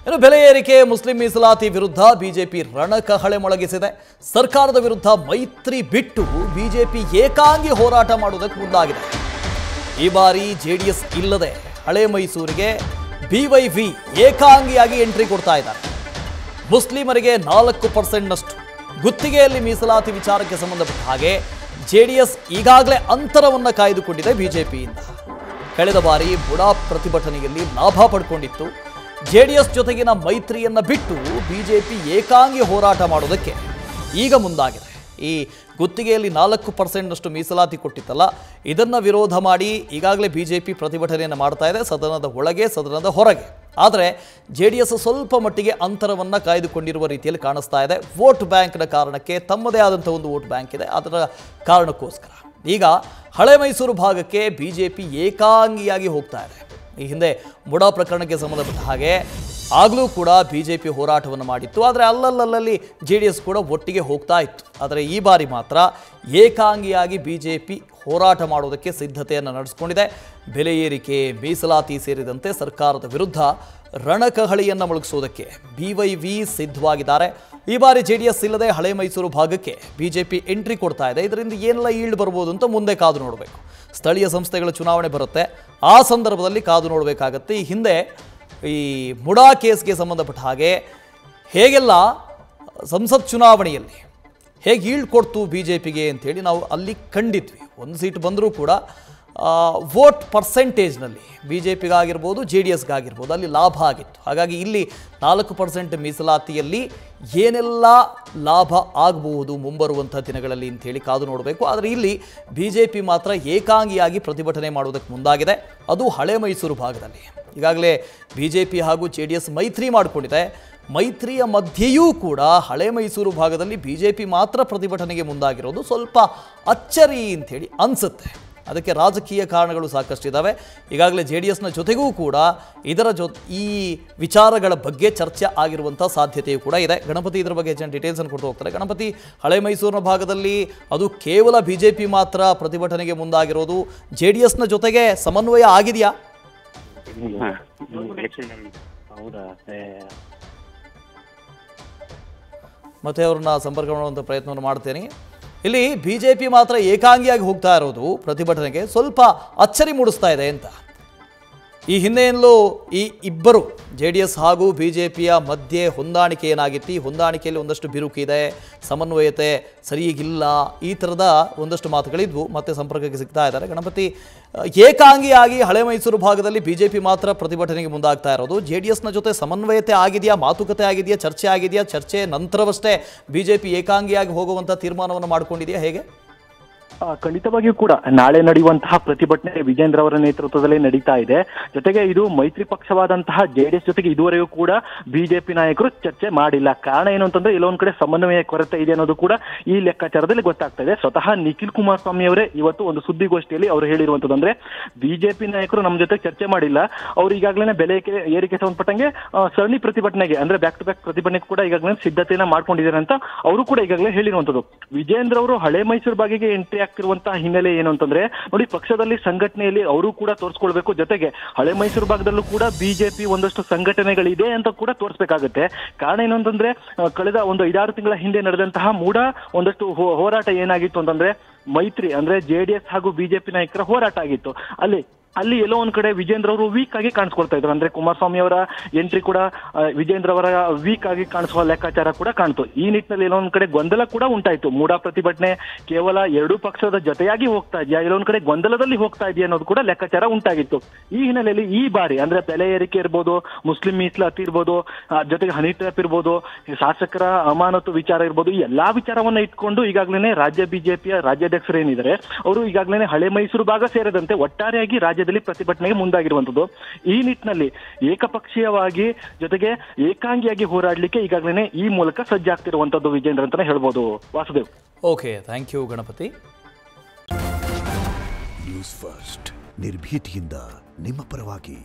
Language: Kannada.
ಇನ್ನು ಬೆಲೆ ಏರಿಕೆ ಮುಸ್ಲಿಂ ಮೀಸಲಾತಿ ವಿರುದ್ಧ ಬಿಜೆಪಿ ರಣಕಹಳೆ ಮೊಳಗಿಸಿದೆ. ಸರ್ಕಾರದ ವಿರುದ್ಧ ಮೈತ್ರಿ ಬಿಟ್ಟು ಬಿಜೆಪಿ ಏಕಾಂಗಿ ಹೋರಾಟ ಮಾಡುವುದಕ್ಕೆ ಮುಂದಾಗಿದೆ. ಈ ಬಾರಿ ಜೆಡಿಎಸ್ ಇಲ್ಲದೆ ಹಳೆ ಮೈಸೂರಿಗೆ ಬಿವೈವಿ ಏಕಾಂಗಿಯಾಗಿ ಎಂಟ್ರಿ ಕೊಡ್ತಾ ಇದ್ದಾರೆ. ಮುಸ್ಲಿಮರಿಗೆ 4% ಗುತ್ತಿಗೆಯಲ್ಲಿ ಮೀಸಲಾತಿ ವಿಚಾರಕ್ಕೆ ಸಂಬಂಧಪಟ್ಟ ಹಾಗೆ ಜೆಡಿಎಸ್ ಈಗಾಗಲೇ ಅಂತರವನ್ನು ಕಾಯ್ದುಕೊಂಡಿದೆ ಬಿಜೆಪಿಯಿಂದ. ಕಳೆದ ಬಾರಿ ಬುಡಾ ಪ್ರತಿಭಟನೆಯಲ್ಲಿ ಲಾಭ ಪಡ್ಕೊಂಡಿತ್ತು. ಜೆಡಿಎಸ್ ಜೊತೆಗಿನ ಮೈತ್ರಿಯನ್ನ ಬಿಟ್ಟು ಬಿಜೆಪಿ ಏಕಾಂಗಿ ಹೋರಾಟ ಮಾಡೋದಕ್ಕೆ ಈಗ ಮುಂದಾಗಿದೆ. ಈ ಗುತ್ತಿಗೆಯಲ್ಲಿ 4% ಮೀಸಲಾತಿ ಕೊಟ್ಟಿತ್ತಲ್ಲ, ಇದನ್ನು ವಿರೋಧ ಮಾಡಿ ಈಗಾಗಲೇ ಬಿಜೆಪಿ ಪ್ರತಿಭಟನೆಯನ್ನು ಮಾಡ್ತಾ ಇದೆ, ಸದನದ ಒಳಗೆ ಸದನದ ಹೊರಗೆ. ಆದರೆ ಜೆಡಿಎಸ್ ಸ್ವಲ್ಪ ಮಟ್ಟಿಗೆ ಅಂತರವನ್ನು ಕಾಯ್ದುಕೊಂಡಿರುವ ರೀತಿಯಲ್ಲಿ ಕಾಣಿಸ್ತಾ ಇದೆ. ವೋಟ್ ಬ್ಯಾಂಕ್ನ ಕಾರಣಕ್ಕೆ ತಮ್ಮದೇ ಆದಂಥ ಒಂದು ವೋಟ್ ಬ್ಯಾಂಕ್ ಇದೆ, ಅದರ ಕಾರಣಕ್ಕೋಸ್ಕರ ಈಗ ಹಳೆ ಮೈಸೂರು ಭಾಗಕ್ಕೆ ಬಿಜೆಪಿ ಏಕಾಂಗಿಯಾಗಿ ಹೋಗ್ತಾ ಇದೆ. ಈ ಹಿಂದೆ ಬುಡಾ ಪ್ರಕರಣಕ್ಕೆ ಸಂಬಂಧಪಟ್ಟ ಹಾಗೆ ಆಗಲೂ ಕೂಡ ಬಿಜೆಪಿ ಹೋರಾಟವನ್ನು ಮಾಡಿತ್ತು, ಆದರೆ ಅಲ್ಲಲ್ಲಿ ಜೆಡಿಎಸ್ ಕೂಡ ಒಟ್ಟಿಗೆ ಹೋಗ್ತಾ ಇತ್ತು. ಆದರೆ ಈ ಬಾರಿ ಮಾತ್ರ ಏಕಾಂಗಿಯಾಗಿ ಬಿಜೆಪಿ ಹೋರಾಟ ಮಾಡೋದಕ್ಕೆ ಸಿದ್ಧತೆಯನ್ನು ನಡೆಸಿಕೊಂಡಿದೆ. ಬೆಲೆ ಏರಿಕೆ, ಮೀಸಲಾತಿ ಸೇರಿದಂತೆ ಸರ್ಕಾರದ ವಿರುದ್ಧ ರಣಕಹಳಿಯನ್ನು ಮೊಳಗಿಸೋದಕ್ಕೆ ಬಿವೈವಿ ಸಿದ್ಧವಾಗಿದ್ದಾರೆ. ಈ ಬಾರಿ ಜೆಡಿಎಸ್ ಇಲ್ಲದೆ ಹಳೆ ಮೈಸೂರು ಭಾಗಕ್ಕೆ ಬಿಜೆಪಿ ಎಂಟ್ರಿ ಕೊಡ್ತಾ ಇದೆ. ಇದರಿಂದ ಏನೆಲ್ಲ ಈಲ್ಡ್ ಬರ್ಬೋದು ಅಂತ ಮುಂದೆ ಕಾದು ನೋಡಬೇಕು. ಸ್ಥಳೀಯ ಸಂಸ್ಥೆಗಳ ಚುನಾವಣೆ ಬರುತ್ತೆ, ಆ ಸಂದರ್ಭದಲ್ಲಿ ಕಾದು ನೋಡಬೇಕಾಗತ್ತೆ. ಈ ಹಿಂದೆ ಈ ಮುಡಾ ಕೇಸ್ಗೆ ಸಂಬಂಧಪಟ್ಟ ಹಾಗೆ ಹೇಗೆಲ್ಲ ಸಂಸತ್ ಚುನಾವಣೆಯಲ್ಲಿ ಹೇಗೆ ಈಲ್ಡ್ ಕೊಡ್ತು ಬಿಜೆಪಿಗೆ ಅಂಥೇಳಿ ನಾವು ಅಲ್ಲಿ ಕಂಡಿದ್ವಿ. ಒಂದು ಸೀಟ್ ಬಂದರೂ ಕೂಡ ವೋಟ್ ಪರ್ಸೆಂಟೇಜ್ನಲ್ಲಿ ಬಿಜೆಪಿಗಾಗಿರ್ಬೋದು ಜೆ ಡಿ ಎಸ್ಗಾಗಿರ್ಬೋದು ಅಲ್ಲಿ ಲಾಭ ಆಗಿತ್ತು. ಹಾಗಾಗಿ ಇಲ್ಲಿ 4% ಮೀಸಲಾತಿಯಲ್ಲಿ ಏನೆಲ್ಲ ಲಾಭ ಆಗಬಹುದು ಮುಂಬರುವಂಥ ದಿನಗಳಲ್ಲಿ ಅಂಥೇಳಿ ಕಾದು ನೋಡಬೇಕು. ಆದರೆ ಇಲ್ಲಿ ಬಿಜೆಪಿ ಮಾತ್ರ ಏಕಾಂಗಿಯಾಗಿ ಪ್ರತಿಭಟನೆ ಮಾಡುವುದಕ್ಕೆ ಮುಂದಾಗಿದೆ, ಅದು ಹಳೆ ಮೈಸೂರು ಭಾಗದಲ್ಲಿ. ಈಗಾಗಲೇ ಬಿಜೆಪಿ ಹಾಗೂ ಜೆ ಡಿ ಎಸ್ ಮೈತ್ರಿ ಮಾಡಿಕೊಂಡಿದೆ. ಮೈತ್ರಿಯ ಮಧ್ಯೆಯೂ ಕೂಡ ಹಳೆ ಮೈಸೂರು ಭಾಗದಲ್ಲಿ ಬಿಜೆಪಿ ಮಾತ್ರ ಪ್ರತಿಭಟನೆಗೆ ಮುಂದಾಗಿರೋದು ಸ್ವಲ್ಪ ಅಚ್ಚರಿ ಅಂಥೇಳಿ ಅನಿಸುತ್ತೆ. ಅದಕ್ಕೆ ರಾಜಕೀಯ ಕಾರಣಗಳು ಸಾಕಷ್ಟಿದ್ದಾವೆ. ಈಗಾಗಲೇ ಜೆ ಡಿ ಎಸ್ನ ಜೊತೆಗೂ ಕೂಡ ಈ ವಿಚಾರಗಳ ಬಗ್ಗೆ ಚರ್ಚೆ ಆಗಿರುವಂಥ ಸಾಧ್ಯತೆಯೂ ಕೂಡ ಇದೆ. ಗಣಪತಿ ಇದರ ಬಗ್ಗೆ ಹೆಚ್ಚಿನ ಡೀಟೇಲ್ಸನ್ನು ಕೊಡ್ತಾ ಹೋಗ್ತಾರೆ. ಗಣಪತಿ, ಹಳೆ ಮೈಸೂರಿನ ಭಾಗದಲ್ಲಿ ಅದು ಕೇವಲ ಬಿಜೆಪಿ ಮಾತ್ರ ಪ್ರತಿಭಟನೆಗೆ ಮುಂದಾಗಿರೋದು, ಜೆ ಡಿ ಎಸ್ನ ಜೊತೆಗೆ ಸಮನ್ವಯ ಆಗಿದೆಯಾ? ಮತ್ತೆ ಅವ್ರನ್ನ ಸಂಪರ್ಕ ಮಾಡುವಂಥ ಪ್ರಯತ್ನವನ್ನು ಮಾಡ್ತೇನೆ. ಇಲ್ಲಿ ಬಿಜೆಪಿ ಮಾತ್ರ ಏಕಾಂಗಿಯಾಗಿ ಹೋಗ್ತಾ ಇರೋದು ಪ್ರತಿಭಟನೆಗೆ ಸ್ವಲ್ಪ ಅಚ್ಚರಿ ಮೂಡಿಸ್ತಾ ಇದೆ ಅಂತ. ಈ ಹಿಂದೆಯಲ್ಲೂ ಈ ಇಬ್ಬರು ಜೆ ಡಿ ಎಸ್ ಹಾಗೂ ಬಿಜೆಪಿಯ ಮಧ್ಯೆ ಹೊಂದಾಣಿಕೆ ಏನಾಗಿತ್ತು, ಈ ಹೊಂದಾಣಿಕೆಯಲ್ಲಿ ಒಂದಷ್ಟು ಬಿರುಕಿದೆ, ಸಮನ್ವಯತೆ ಸರಿಯಿಲ್ಲ, ಈ ಥರದ ಒಂದಷ್ಟು ಮಾತುಗಳಿದ್ವು. ಮತ್ತೆ ಸಂಪರ್ಕಕ್ಕೆ ಸಿಗ್ತಾ ಇದ್ದಾರೆ. ಗಣಪತಿ, ಏಕಾಂಗಿಯಾಗಿ ಹಳೆ ಮೈಸೂರು ಭಾಗದಲ್ಲಿ ಬಿಜೆಪಿ ಮಾತ್ರ ಪ್ರತಿಭಟನೆಗೆ ಮುಂದಾಗ್ತಾ ಇರೋದು, ಜೆ ಡಿ ಎಸ್ನ ಜೊತೆ ಸಮನ್ವಯತೆ ಆಗಿದೆಯಾ, ಮಾತುಕತೆ ಆಗಿದೆಯಾ, ಚರ್ಚೆ ಆಗಿದೆಯಾ, ಚರ್ಚೆ ನಂತರವಷ್ಟೇ ಬಿಜೆಪಿ ಏಕಾಂಗಿಯಾಗಿ ಹೋಗುವಂಥ ತೀರ್ಮಾನವನ್ನು ಮಾಡಿಕೊಂಡಿದೆಯಾ, ಹೇಗೆ? ಖಂಡಿತವಾಗಿಯೂ ಕೂಡ ನಾಳೆ ನಡೆಯುವಂತಹ ಪ್ರತಿಭಟನೆ ವಿಜೇಂದ್ರ ಅವರ ನೇತೃತ್ವದಲ್ಲಿ ನಡೀತಾ ಇದೆ. ಜೊತೆಗೆ ಇದು ಮೈತ್ರಿ ಪಕ್ಷವಾದಂತಹ ಜೆಡಿಎಸ್ ಜೊತೆಗೆ ಇದುವರೆಗೂ ಕೂಡ ಬಿಜೆಪಿ ನಾಯಕರು ಚರ್ಚೆ ಮಾಡಿಲ್ಲ. ಕಾರಣ ಏನು ಅಂತಂದ್ರೆ ಇಲ್ಲೊಂದ್ ಕಡೆ ಸಮನ್ವಯ ಕೊರತೆ ಇದೆ ಅನ್ನೋದು ಕೂಡ ಈ ಲೆಕ್ಕಾಚಾರದಲ್ಲಿ ಗೊತ್ತಾಗ್ತಾ ಇದೆ. ಸ್ವತಃ ನಿಖಿಲ್ ಕುಮಾರಸ್ವಾಮಿ ಅವರೇ ಇವತ್ತು ಒಂದು ಸುದ್ದಿಗೋಷ್ಠಿಯಲ್ಲಿ ಅವರು ಹೇಳಿರುವಂತದ್ದು ಅಂದ್ರೆ ಬಿಜೆಪಿ ನಾಯಕರು ನಮ್ಮ ಜೊತೆ ಚರ್ಚೆ ಮಾಡಿಲ್ಲ, ಅವ್ರು ಈಗಾಗಲೇ ಬೆಲೆ ಏರಿಕೆ ಸಂಬಂಧಪಟ್ಟಂಗೆ ಸರಣಿ ಪ್ರತಿಭಟನೆಗೆ ಅಂದ್ರೆ ಬ್ಯಾಕ್ ಟು ಬ್ಯಾಕ್ ಪ್ರತಿಭಟನೆಗೆ ಕೂಡ ಈಗಾಗಲೇ ಸಿದ್ಧತೆಯನ್ನ ಮಾಡ್ಕೊಂಡಿದ್ದಾರೆ ಅಂತ ಅವರು ಕೂಡ ಈಗಾಗಲೇ ಹೇಳಿರುವಂತದ್ದು. ವಿಜೇಂದ್ರ ಅವರು ಹಳೆ ಮೈಸೂರು ಭಾಗಕ್ಕೆ ಎಂಟ್ರಿ ಆಗ್ತಿರುವಂತಹ ಹಿನ್ನೆಲೆ ಏನು ಅಂತಂದ್ರೆ ನೋಡಿ, ಪಕ್ಷದಲ್ಲಿ ಸಂಘಟನೆಯಲ್ಲಿ ಅವರು ಕೂಡ ತೋರಿಸ್ಕೊಳ್ಬೇಕು. ಜೊತೆಗೆ ಹಳೆ ಮೈಸೂರು ಭಾಗದಲ್ಲೂ ಕೂಡ ಬಿಜೆಪಿ ಒಂದಷ್ಟು ಸಂಘಟನೆಗಳಿದೆ ಅಂತ ಕೂಡ ತೋರಿಸಬೇಕಾಗುತ್ತೆ. ಕಾರಣ ಏನು ಅಂತಂದ್ರೆ ಕಳೆದ ಒಂದು 5-6 ತಿಂಗಳ ಹಿಂದೆ ನಡೆದಂತಹ ಮೂಡಾ ಒಂದಷ್ಟು ಹೋರಾಟ ಏನಾಗಿತ್ತು ಅಂತಂದ್ರೆ ಮೈತ್ರಿ ಅಂದ್ರೆ ಜೆಡಿಎಸ್ ಹಾಗೂ ಬಿಜೆಪಿ ನಾಯಕರ ಹೋರಾಟ ಆಗಿತ್ತು. ಅಲ್ಲಿ ಎಲ್ಲೋ ಒಂದ್ ಕಡೆ ವಿಜೇಂದ್ರ ಅವರು ವೀಕ್ ಆಗಿ ಕಾಣಿಸ್ಕೊಳ್ತಾ ಇದ್ರು. ಅಂದ್ರೆ ಕುಮಾರಸ್ವಾಮಿ ಅವರ ಎಂಟ್ರಿ ಕೂಡ ವಿಜೇಂದ್ರ ಅವರ ವೀಕ್ ಆಗಿ ಕಾಣಿಸುವ ಲೆಕ್ಕಾಚಾರ ಕೂಡ ಕಾಣ್ತು. ಈ ನಿಟ್ಟಿನಲ್ಲಿ ಎಲ್ಲೋ ಒಂದ್ ಕಡೆ ಗೊಂದಲ ಕೂಡ ಉಂಟಾಯ್ತು. ಮೂಡಾ ಪ್ರತಿಭಟನೆ ಕೇವಲ 2 ಪಕ್ಷದ ಜೊತೆಯಾಗಿ ಹೋಗ್ತಾ ಇದೆಯಾ, ಎಲ್ಲೊಂದ್ ಕಡೆ ಗೊಂದಲದಲ್ಲಿ ಹೋಗ್ತಾ ಇದೆಯಾ ಅನ್ನೋದು ಕೂಡ ಲೆಕ್ಕಾಚಾರ ಉಂಟಾಗಿತ್ತು. ಈ ಹಿನ್ನೆಲೆಯಲ್ಲಿ ಈ ಬಾರಿ ಅಂದ್ರೆ ಬೆಲೆ ಏರಿಕೆ ಇರ್ಬೋದು, ಮುಸ್ಲಿಂ ಮೀಸಲಾತಿ ಇರ್ಬೋದು, ಜೊತೆಗೆ ಹನಿ ಟ್ರ್ಯಾಪ್ ಇರ್ಬೋದು, ಶಾಸಕರ ಅಮಾನತು ವಿಚಾರ ಇರ್ಬೋದು, ಈ ಎಲ್ಲಾ ವಿಚಾರವನ್ನ ಇಟ್ಕೊಂಡು ಈಗಾಗಲೇ ರಾಜ್ಯ ಬಿಜೆಪಿಯ ರಾಜ್ಯಾಧ್ಯಕ್ಷರು ಏನಿದ್ದಾರೆ ಅವರು ಈಗಾಗಲೇ ಹಳೆ ಮೈಸೂರು ಭಾಗ ಸೇರಿದಂತೆ ಒಟ್ಟಾರೆಯಾಗಿ ಪ್ರತಿಭಟನೆಗೆ ಮುಂದಾಗಿರುವಂತದ್ದು. ಈ ನಿಟ್ಟಿನಲ್ಲಿ ಏಕಪಕ್ಷೀಯವಾಗಿ ಜೊತೆಗೆ ಏಕಾಂಗಿಯಾಗಿ ಹೋರಾಡಲಿಕ್ಕೆ ಈಗಾಗಲೇ ಈ ಮೂಲಕ ಸಜ್ಜಾಗ್ತಿರುವಂತದ್ದು ವಿಜೇಂದ್ರ ಅಂತಾನೆ ಹೇಳ್ಬೋದು. Vasudev. Okay, thank you Ganapati. News First ನಿರ್ಭೀತಿಯಿಂದ ನಿಮ್ಮ ಪರವಾಗಿ.